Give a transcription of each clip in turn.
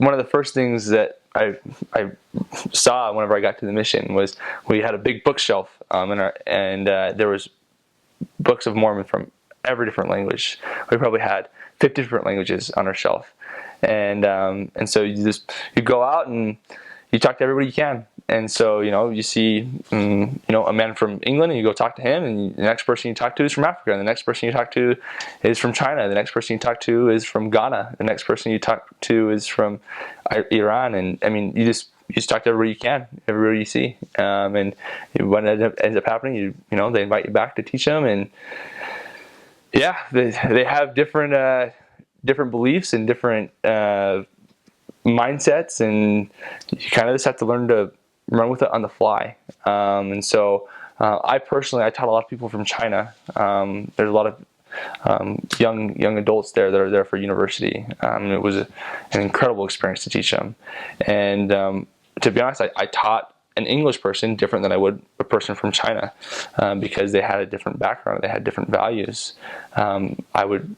one of the first things that I saw whenever I got to the mission was we had a big bookshelf, and there was books of Mormon from every different language. We probably had 50 different languages on our shelf, and so you go out and you talk to everybody you can. And so, you see, a man from England, and you go talk to him, and the next person you talk to is from Africa, and the next person you talk to is from China, the next person you talk to is from Ghana, the next person you talk to is from Iran, and I mean, you just talk to everybody you can, everybody you see, and what ends up happening, they invite you back to teach them, and yeah, they have different beliefs and different mindsets, and you kind of just have to learn to run with it on the fly. And so I personally taught a lot of people from China. There's a lot of young adults there that are there for university. It was an incredible experience to teach them. And to be honest, I taught an English person different than I would a person from China, because they had a different background, they had different values. I would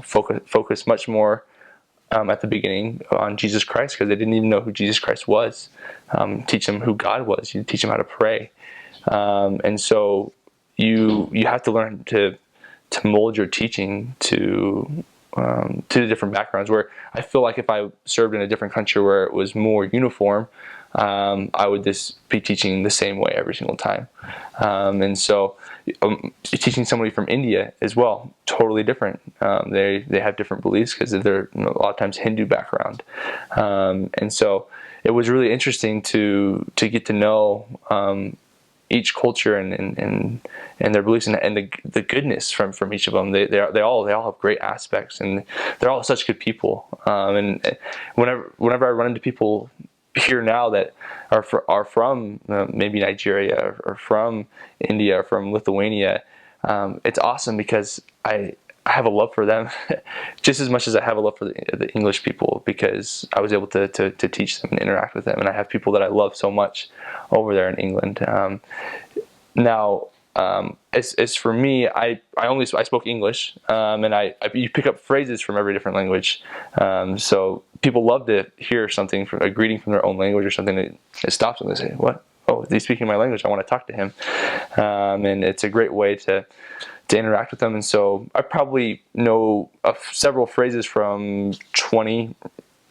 focus much more at the beginning on Jesus Christ, because they didn't even know who Jesus Christ was. Teach them who God was. You teach them how to pray, and so you have to learn to mold your teaching to the different backgrounds. Where I feel like if I served in a different country where it was more uniform, I would just be teaching the same way every single time. And so teaching somebody from India as well, totally different. They have different beliefs because they're a lot of times Hindu background. And so it was really interesting to get to know each culture and their beliefs and the goodness from each of them. They all have great aspects, and they're all such good people. And whenever I run into people here now that are from maybe Nigeria or from India or from Lithuania, it's awesome because I have a love for them just as much as I have a love for the English people, because I was able to teach them and interact with them, and I have people that I love so much over there in England. Now, as for me, I spoke English, and you pick up phrases from every different language. So people love to hear something a greeting from their own language or something that stops them. They say, "What? Oh, he's speaking my language. I want to talk to him." And it's a great way to interact with them. And so I probably know several phrases from 20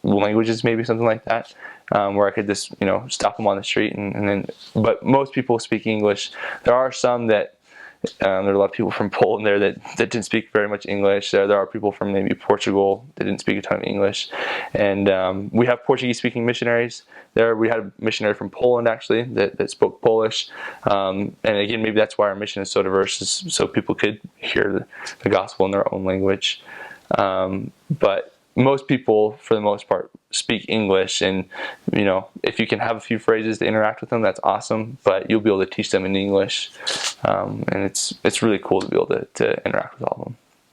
languages, maybe something like that, where I could just stop them on the street and then. But most people speak English. There are some that there are a lot of people from Poland there that didn't speak very much English. There are people from maybe Portugal that didn't speak a ton of English, and we have Portuguese-speaking missionaries there. We had a missionary from Poland actually that spoke Polish, and again, maybe that's why our mission is so diverse, is so people could hear the gospel in their own language. But most people, for the most part, speak English, and if you can have a few phrases to interact with them, that's awesome. But you'll be able to teach them in English, and it's really cool to be able to interact with all of them.